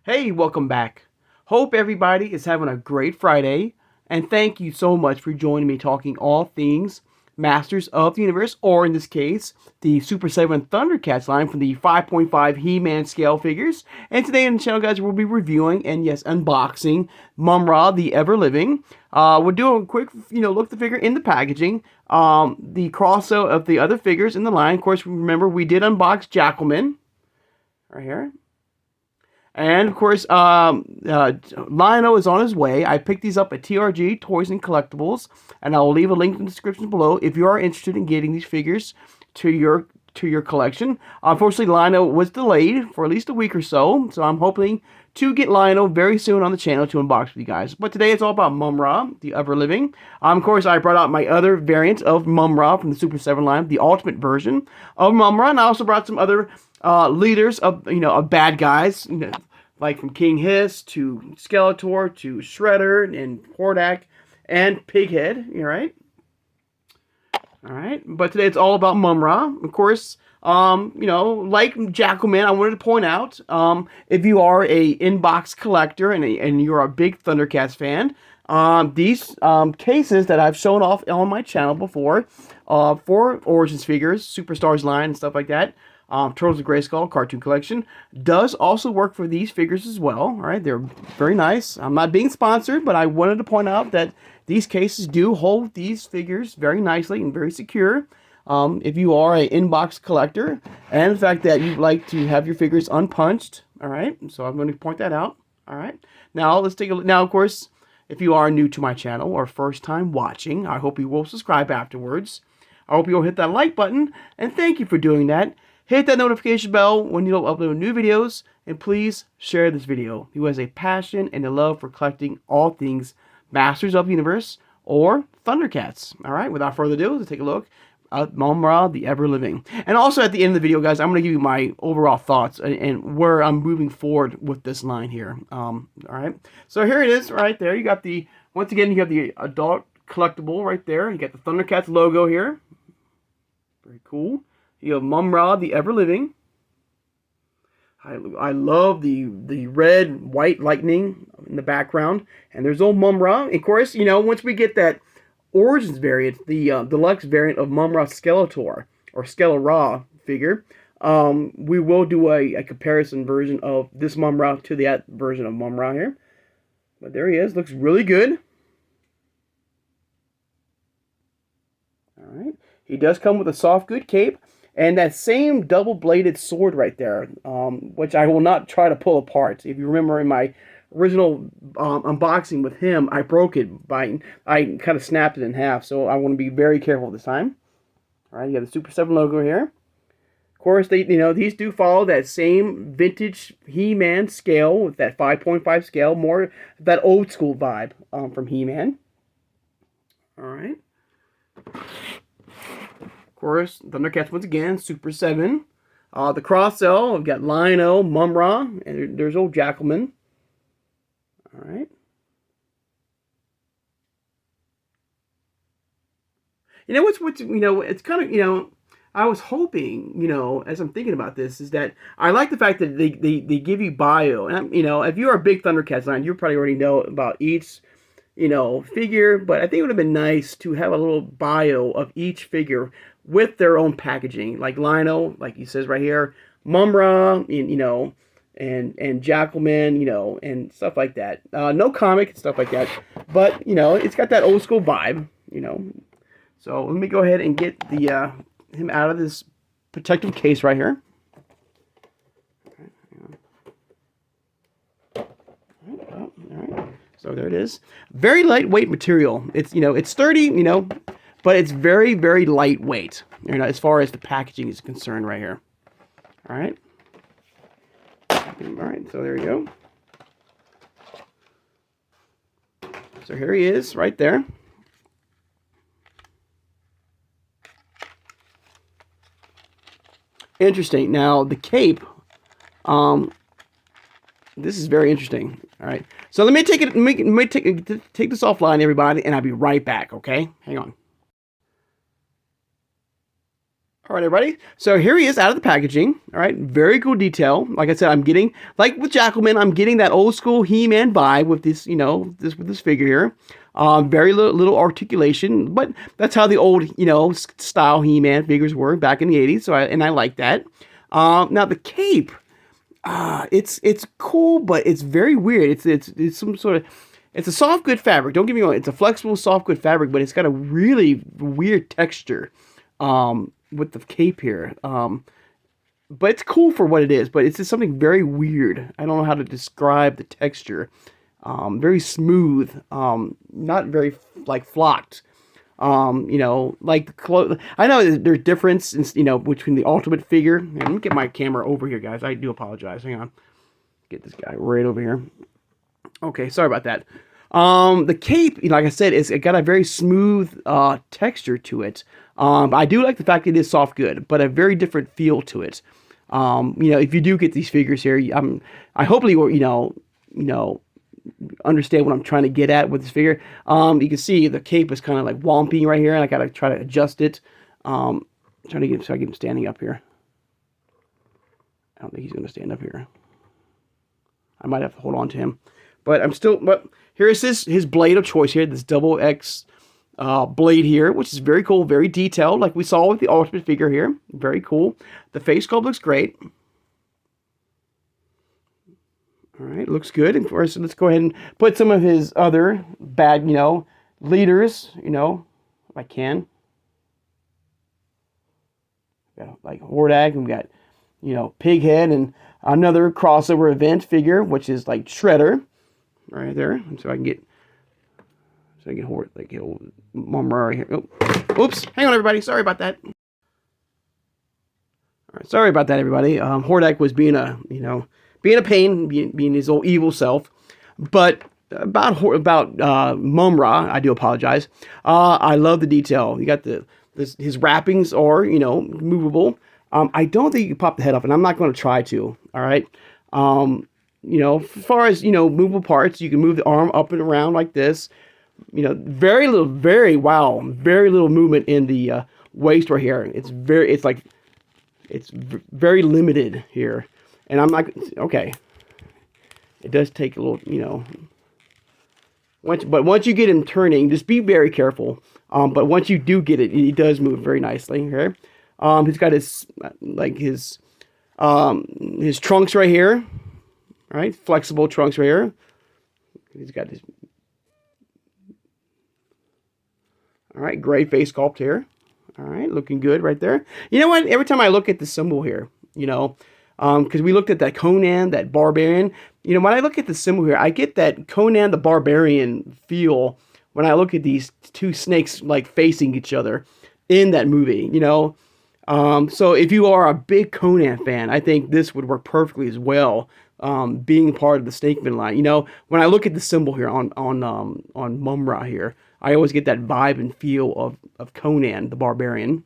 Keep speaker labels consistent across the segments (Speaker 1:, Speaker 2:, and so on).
Speaker 1: Hey, welcome back. Hope everybody is having a great Friday, and thank you so much for joining me talking all things Masters of the Universe, or in this case, the Super 7 ThunderCats line from the 5.5 He-Man scale figures. And today on the channel, guys, we'll be reviewing and, yes, unboxing MUMM-RA, the Ever-Living. We'll do a quick, look at the figure in the packaging, the cross-out of the other figures in the line. Of course, remember, we did unbox Jackalman, right here. And of course, Lionel is on his way. I picked these up at TRG Toys and Collectibles, and I will leave a link in the description below if you are interested in getting these figures to your collection. Unfortunately, Lionel was delayed for at least a week or so, so I'm hoping to get Lionel very soon on the channel to unbox with you guys. But today it's all about MUMM-RA, the Ever-Living. Of course, I brought out my other variant of MUMM-RA from the Super 7 line, the Ultimate version of MUMM-RA, and I also brought some other leaders of of bad guys, like from King Hiss to Skeletor to Shredder and Hordak and Pighead. All right. But today it's all about MUMM-RA. Of course, like Jackalman, I wanted to point out, if you are a inbox collector and you're a big ThunderCats fan, these cases that I've shown off on my channel before, for Origins figures, Superstars line, and stuff like that, Turtles of Grayskull Cartoon Collection, does also work for these figures as well. All right, they're very nice. I'm not being sponsored, but I wanted to point out that these cases do hold these figures very nicely and very secure. If you are an inbox collector, and the fact that you like to have your figures unpunched, all right, so I'm going to point that out. All right, now let's take a look. Now, of course, if you are new to my channel or first time watching, I hope you will subscribe afterwards. I hope you'll hit that like button, and thank you for doing that. Hit that notification bell when you upload new videos, and please share this video. Who has a passion and a love for collecting all things Masters of the Universe or ThunderCats. All right, without further ado, let's take a look at MUMM-RA, the Ever-Living. And also at the end of the video, guys, I'm going to give you my overall thoughts and where I'm moving forward with this line here. All right, so here it is right there. You got the, once again, you have the adult collectible right there. You got the ThunderCats logo here. Very cool. You have MUMM-RA, the Ever-Living. I love the red, white lightning in the background. And there's old MUMM-RA. Of course, once we get that Origins variant, the deluxe variant of MUMM-RA Skeletor, or Skele-Ra figure, we will do a comparison version of this MUMM-RA to that version of MUMM-RA here. But there he is. Looks really good. All right. He does come with a soft, good cape. And that same double-bladed sword right there, which I will not try to pull apart. If you remember in my original unboxing with him, I broke it I kind of snapped it in half. So I want to be very careful this time. All right, you have the Super 7 logo here. Of course, these do follow that same vintage He-Man scale with that 5.5 scale, more that old school vibe from He-Man. All right. Of course, ThunderCats once again, Super 7. The cross-sell, I've got Lionel, MUMM-RA, and there's old Jackalman. All right. It's kind of, I was hoping, as I'm thinking about this, is that I like the fact that they give you bio. And, if you're a big ThunderCats fan, you probably already know about each, figure. But I think it would have been nice to have a little bio of each figure with their own packaging, like Lionel, like he says right here, MUMM-RA, and Jackalman, and stuff like that. No comic and stuff like that, but it's got that old school vibe, So let me go ahead and get the him out of this protective case right here. All right. So there it is. Very lightweight material. It's it's sturdy, but it's very, very lightweight, as far as the packaging is concerned right here. All right. All right, so there you go. So here he is right there. Interesting. Now, the cape, this is very interesting. All right. So let me take this offline, everybody, and I'll be right back, okay? Hang on. All right, everybody. So here he is out of the packaging. All right, very cool detail. Like I said, I'm getting, like with Jackalman, I'm getting that old school He-Man vibe with this, with this figure here. Very little articulation, but that's how the old, style He-Man figures were back in the '80s. So I like that. Now the cape, it's cool, but it's very weird. It's some sort of, it's a soft good fabric. Don't get me wrong. It's a flexible soft good fabric, but it's got a really weird texture. With the cape here. But it's cool for what it is, but it's just something very weird. I don't know how to describe the texture. Very smooth, not very like flocked. Like I know there's difference in, between the Ultimate figure. And let me get my camera over here, guys. I do apologize. Hang on. Get this guy right over here. Okay, sorry about that. The cape, like I said, it got a very smooth texture to it. I do like the fact that it is soft good, but a very different feel to it. If you do get these figures here, I hopefully understand what I'm trying to get at with this figure. You can see the cape is kind of like womping right here, and I gotta try to adjust it. Trying to get him so I get him standing up here. I don't think he's gonna stand up here. I might have to hold on to him, but here is his blade of choice here. This double X blade here, which is very cool, very detailed, like we saw with the Ultimate figure here. Very cool. The face sculpt looks great. All right, looks good. And first, let's go ahead and put some of his other bad, leaders, if I can. Got like Hordak, and we got, Pighead, and another crossover event figure, which is like Shredder, right there. And so I can get. So I can hold like MUMM-RA here. Oh, oops! Hang on, everybody. Sorry about that. All right, sorry about that, everybody. Hordak was being a pain, being his old evil self. But about MUMM-RA, I do apologize. I love the detail. You got his wrappings are movable. I don't think you can pop the head off, and I'm not going to try to. All right. As far as movable parts, you can move the arm up and around like this. Very little movement in the waist right here. It's very limited here. And I'm not, okay. It does take a little, but once you get him turning, just be very careful. But once you do get it, he does move very nicely here. He's got his trunks right here. Right? Flexible trunks right here. He's got his, all right, great face sculpt here. All right, looking good right there. You know what? Every time I look at the symbol here, because we looked at that Conan, that Barbarian. When I look at the symbol here, I get that Conan the Barbarian feel when I look at these two snakes like facing each other in that movie. So if you are a big Conan fan, I think this would work perfectly as well. Being part of the Snakeman line, when I look at the symbol here on MUMM-RA here, I always get that vibe and feel of Conan the Barbarian.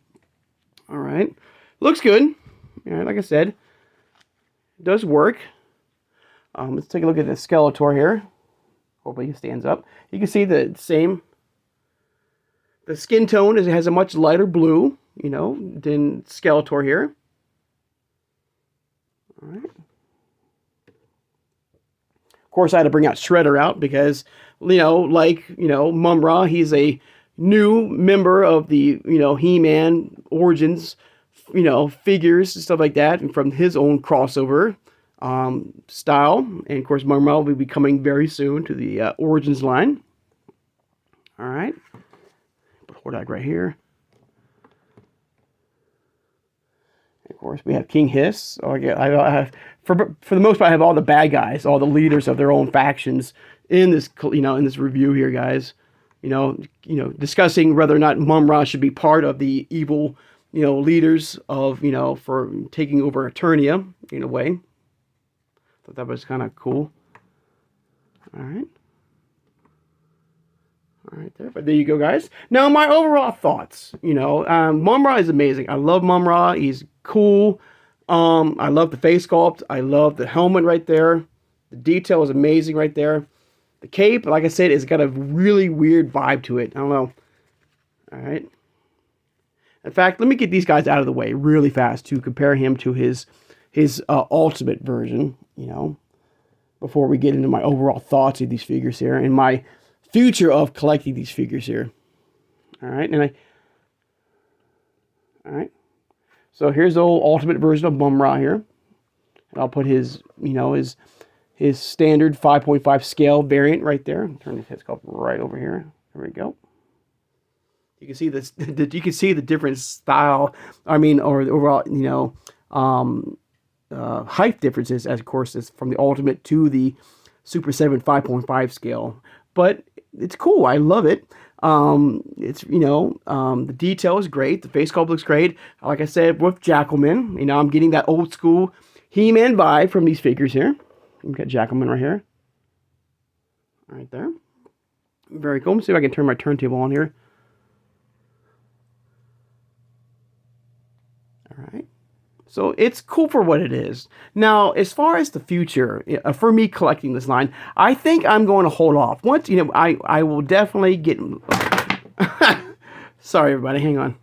Speaker 1: All right, looks good. All right, like I said, it does work. Let's take a look at the Skeletor here. Hopefully he stands up. You can see the skin tone has a much lighter blue, than Skeletor here. All right. Of course, I had to bring out Shredder out because, MUMM-RA, he's a new member of the, He-Man Origins, figures and stuff like that, and from his own crossover style. And of course, MUMM-RA will be coming very soon to the Origins line. All right. Put Hordak right here. Of course, we have King Hiss. I have, for the most part, I have all the bad guys, all the leaders of their own factions in this, in this review here, guys. Discussing whether or not MUMM-RA should be part of the evil, leaders of, for taking over Eternia in a way. Thought that was kind of cool. All right. All right there, but there you go, guys. Now, my overall thoughts, MUMM-RA is amazing. I love MUMM-RA. He's cool. I love the face sculpt. I love the helmet right there. The detail is amazing right there. The cape, like I said, it's got a really weird vibe to it. I don't know. All right. In fact, let me get these guys out of the way really fast to compare him to his ultimate version, you know, before we get into my overall thoughts of these figures here and my future of collecting these figures here. All right, all right. So here's the old ultimate version of MUMM-RA here. And I'll put his, you know, his standard 5.5 scale variant right there. Turn this head sculpt right over here. There we go. You can see this. You can see the different style. I mean, or the overall, you know, height differences, as of course, is from the Ultimate to the Super 7 5.5 scale. But it's cool. I love it. It's, you know, the detail is great. The face sculpt looks great. Like I said, with Jackalman, you know, I'm getting that old school He-Man vibe from these figures here. We've got Jackalman right here. Right there. Very cool. Let me see if I can turn my turntable on here. All right. So it's cool for what it is. Now, as far as the future, for me collecting this line, I think I'm going to hold off. Once, you know, I will definitely get... Sorry, everybody. Hang on.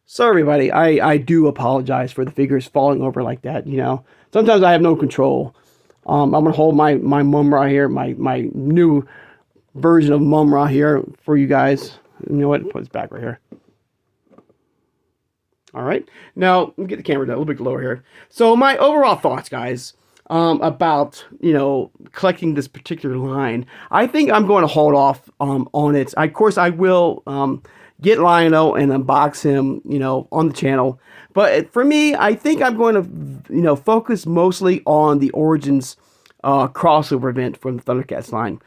Speaker 1: Sorry, everybody. I do apologize for the figures falling over like that, you know. Sometimes I have no control. I'm going to hold my MUMM-RA here, my new version of MUMM-RA here for you guys. You know what? Put this back right here. All right. Now, let me get the camera down a little bit lower here. So my overall thoughts, guys, about, you know, collecting this particular line. I think I'm going to hold off on it. Of course, I will get Lion-O and unbox him, you know, on the channel. But for me, I think I'm going to, you know, focus mostly on the Origins crossover event from the ThunderCats line.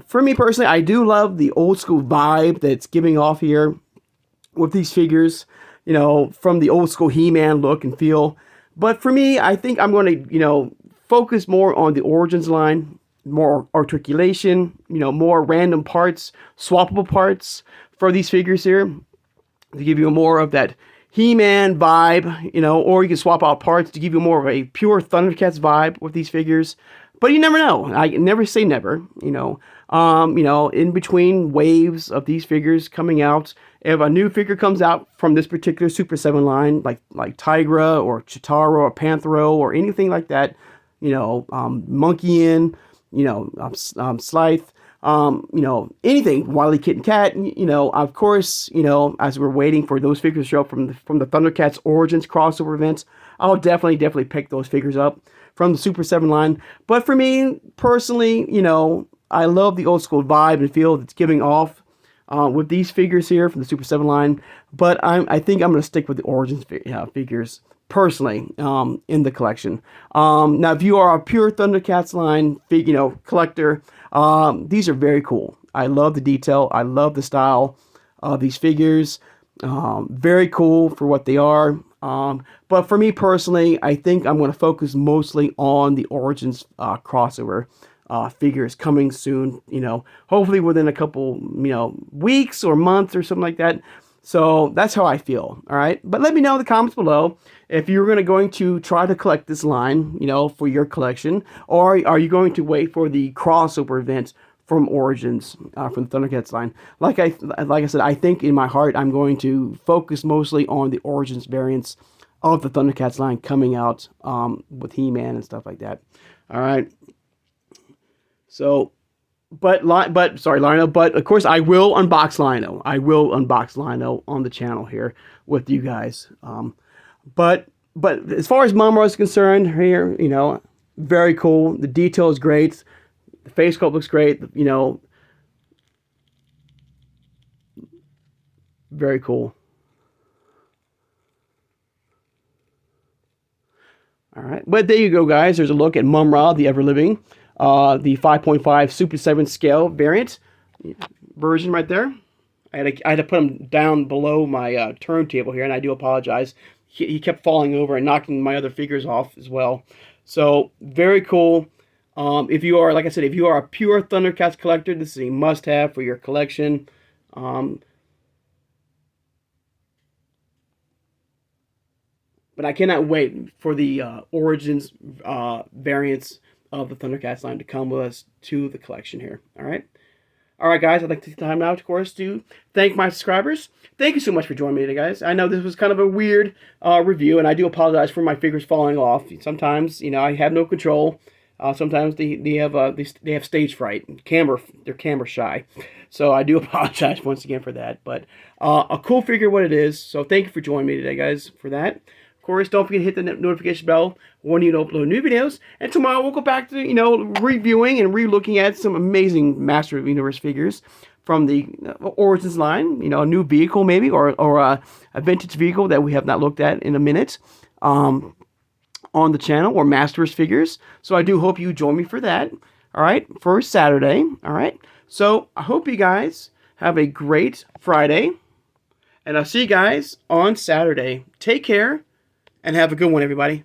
Speaker 1: For me personally, I do love the old school vibe that's giving off here with these figures, you know, from the old school He-Man look and feel. But for me, I think I'm going to, you know, focus more on the Origins line, more articulation, you know, more random parts, swappable parts for these figures here to give you more of that He-Man vibe, you know, or you can swap out parts to give you more of a pure ThunderCats vibe with these figures. But you never know. I never say never, you know. In between waves of these figures coming out, if a new figure comes out from this particular Super 7 line, like Tigra or Chitara or Panthro or anything like that, you know, Monkey-In, you know, Slythe, you know, anything, Wily Kit and Cat, you know, of course, you know, as we're waiting for those figures to show up from the ThunderCats Origins crossover events, I'll definitely pick those figures up from the Super 7 line. But for me, personally, you know, I love the old school vibe and feel that's giving off with these figures here from the Super 7 line. But I think I'm going to stick with the Origins figures, personally, in the collection. Now, if you are a pure ThunderCats line, you know, collector, these are very cool. I love the detail. I love the style of these figures. Very cool for what they are. But for me personally, I think I'm going to focus mostly on the Origins crossover figures coming soon, you know, hopefully within a couple, you know, weeks or months or something like that. So that's how I feel. All right. But let me know in the comments below if you're going to try to collect this line, you know, for your collection, or are you going to wait for the crossover event from Origins, from the ThunderCats line. Like I said, I think in my heart I'm going to focus mostly on the Origins variants of the ThunderCats line coming out with He-Man and stuff like that. All right. So, sorry, Lion-O. But of course, I will unbox Lion-O. I will unbox Lion-O on the channel here with you guys. But as far as MUMM-RA is concerned, here, you know, very cool. The detail is great. The face sculpt looks great. You know, very cool. All right, but there you go, guys. There's a look at MUMM-RA, the ever-living, the 5.5 Super 7 scale variant version right there. I had to put him down below my turntable here, and I do apologize. He kept falling over and knocking my other figures off as well. So very cool. If you are, like I said, if you are a pure ThunderCats collector, this is a must-have for your collection. But I cannot wait for the Origins variants of the ThunderCats line to come with us to the collection here. All right. All right, guys, I'd like to take time now, of course, to thank my subscribers. Thank you so much for joining me today, guys. I know this was kind of a weird review, and I do apologize for my figures falling off. Sometimes, I have no control. Sometimes they have stage fright, they're camera shy, so I do apologize once again for that. But a cool figure, what it is. So thank you for joining me today, guys, for that. Of course, don't forget to hit the notification bell when you upload new videos. And tomorrow we'll go back to reviewing and re-looking at some amazing Master of the Universe figures from the Origins line. A new vehicle maybe, or a vintage vehicle that we have not looked at in a minute. On the channel, or Masters figures. So I do hope you join me for that. All right, for Saturday. All right. So I hope you guys have a great Friday, and I'll see you guys on Saturday. Take care and have a good one, everybody.